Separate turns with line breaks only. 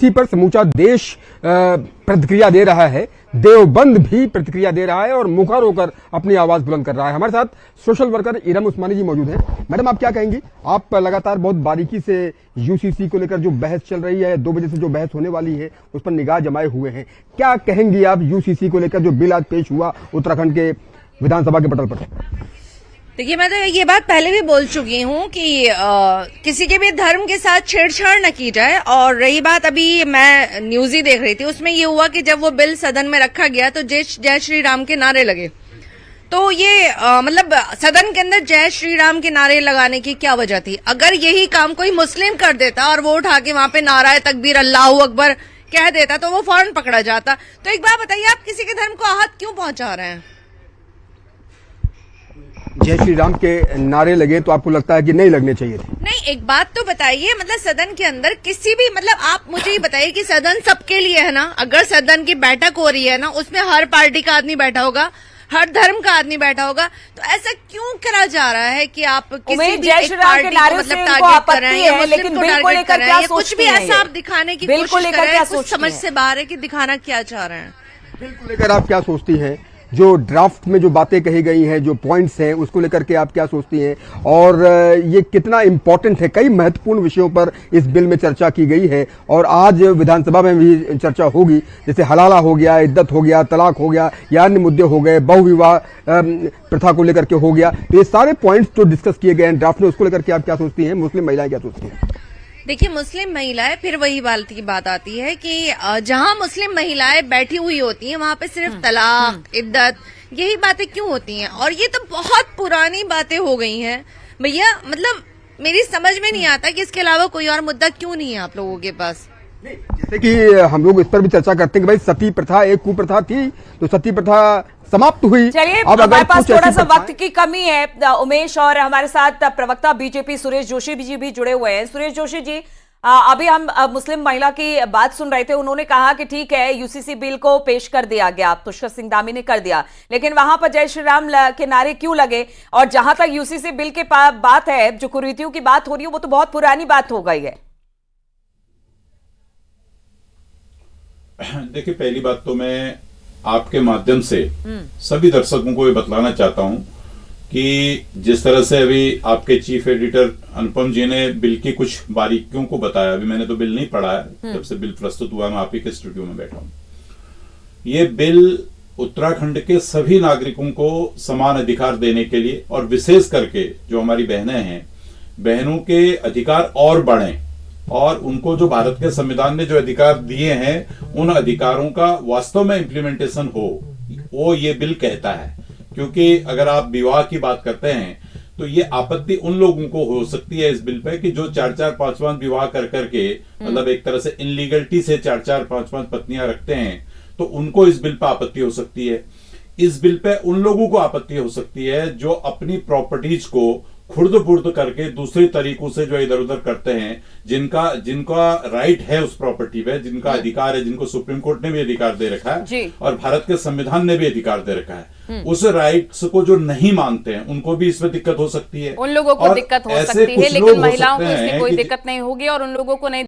इसी पर समूचा देश प्रतिक्रिया दे रहा है, देवबंद भी प्रतिक्रिया दे रहा है और मुखर होकर अपनी आवाज बुलंद कर रहा है। हमारे साथ सोशल वर्कर इरम उस्मानी जी मौजूद हैं। मैडम, आप क्या कहेंगी? आप लगातार बहुत बारीकी से यूसीसी को लेकर जो बहस चल रही है, 2 बजे से जो बहस होने वाली है, उस पर निगाह जमाए हुए हैं। क्या कहेंगी आप यूसीसी को लेकर जो बिल आज पेश हुआ उत्तराखंड के विधानसभा के पटल पर?
देखिए, मैं तो ये बात पहले भी बोल चुकी हूँ कि किसी के भी धर्म के साथ छेड़छाड़ न की जाए। और रही बात, अभी मैं न्यूज ही देख रही थी, उसमें ये हुआ कि जब वो बिल सदन में रखा गया तो जय श्री राम के नारे लगे। तो ये मतलब सदन के अंदर जय श्री राम के नारे लगाने की क्या वजह थी? अगर यही काम कोई मुस्लिम कर देता और वो उठा के वहां पे नाराए तकबीर अल्लाहू अकबर कह देता तो वो फौरन पकड़ा जाता। तो एक बात बताइए, आप किसी के धर्म को आहत क्यों पहुंचा रहे हैं?
जय श्री राम के नारे लगे तो आपको लगता है कि नहीं लगने चाहिए थे?
नहीं, एक बात तो बताइए, मतलब सदन के अंदर किसी भी, मतलब आप मुझे ये बताइए कि सदन सबके लिए है ना? अगर सदन की बैठक हो रही है ना, उसमें हर पार्टी का आदमी बैठा होगा, हर धर्म का आदमी बैठा होगा, तो ऐसा क्यों करा जा रहा है कि आप किसी भी एक पार्टी को मतलब टारगेट कर रहे हैं, लेकिन बिल को लेकर क्या कुछ भी ऐसा आप दिखाने की कोशिश कर रहे हैं? कुछ समझ से बाहर है कि दिखाना क्या चाह रहे हैं?
बिल को लेकर आप क्या सोचती हैं? जो ड्राफ्ट में जो बातें कही गई हैं, जो पॉइंट्स हैं, उसको लेकर के आप क्या सोचती हैं? और ये कितना इम्पोर्टेंट है? कई महत्वपूर्ण विषयों पर इस बिल में चर्चा की गई है और आज विधानसभा में भी चर्चा होगी। जैसे हलाला हो गया, इद्दत हो गया, तलाक हो गया, या अन्य मुद्दे हो गए, बहुविवाह प्रथा को लेकर के हो गया। तो ये सारे पॉइंट्स जो डिस्कस किए गए हैं ड्राफ्ट में, उसको लेकर के आप क्या सोचती हैं? मुस्लिम महिलाएं क्या सोचती हैं?
देखिए, मुस्लिम महिलाएं, फिर वही बात की बात आती है कि जहां मुस्लिम महिलाएं बैठी हुई होती हैं वहां पे सिर्फ तलाक, इद्दत, यही बातें क्यों होती हैं? और ये तो बहुत पुरानी बातें हो गई हैं भैया। मतलब मेरी समझ में नहीं आता कि इसके अलावा कोई और मुद्दा क्यों नहीं है आप लोगों के पास।
जैसे कि हम लोग इस पर भी चर्चा करते हैं कि भाई सती प्रथा एक कुप्रथा थी, तो सती प्रथा समाप्त हुई।
चलिए, हमारे पास थोड़ा सा वक्त की कमी है उमेश, और हमारे साथ प्रवक्ता बीजेपी सुरेश जोशी जी भी जुड़े हुए हैं। सुरेश जोशी जी, अभी हम मुस्लिम महिला की बात सुन रहे थे। उन्होंने कहा कि ठीक है, यूसीसी बिल को पेश कर दिया गया, तुषार सिंह धामी ने कर दिया, लेकिन वहां पर जय श्री राम के नारे क्यों लगे? और जहां तक यूसीसी बिल के बात है, जो कुरीतियों की बात हो रही है, वो तो बहुत पुरानी बात हो गई है।
देखिए, पहली बात तो मैं आपके माध्यम से सभी दर्शकों को ये बतलाना चाहता हूं कि जिस तरह से अभी आपके चीफ एडिटर अनुपम जी ने बिल की कुछ बारीकियों को बताया, अभी मैंने तो बिल नहीं पढ़ा है, जब से बिल प्रस्तुत हुआ मैं आप ही के स्टूडियो में बैठा हूं। ये बिल उत्तराखंड के सभी नागरिकों को समान अधिकार देने के लिए, और विशेष करके जो हमारी बहनें हैं, बहनों के अधिकार और बढ़ें और उनको जो भारत के संविधान ने जो अधिकार दिए हैं, उन अधिकारों का वास्तव में इम्प्लीमेंटेशन हो, वो ये बिल कहता है। क्योंकि अगर आप विवाह की बात करते हैं तो ये आपत्ति उन लोगों को हो सकती है इस बिल पे कि जो 4-4, 5-5 विवाह कर करके, मतलब एक तरह से इनलीगलिटी से 4-4, 5-5 पत्नियां रखते हैं, तो उनको इस बिल पे आपत्ति हो सकती है। इस बिल पे उन लोगों को आपत्ति हो सकती है जो अपनी प्रॉपर्टीज को खुर्द बुर्द करके दूसरे तरीकों से जो इधर उधर करते हैं, जिनका राइट है उस प्रॉपर्टी पे, जिनका अधिकार है, जिनको सुप्रीम कोर्ट ने भी अधिकार दे रखा है और भारत के संविधान ने भी अधिकार दे रखा है, उस राइट्स को जो नहीं मानते हैं उनको भी इसमें दिक्कत हो सकती है।
उन लोगों को दिक्कत हो सकती है, लेकिन महिलाओं को इसमें कोई दिक्कत नहीं होगी और उन लोगों को नहीं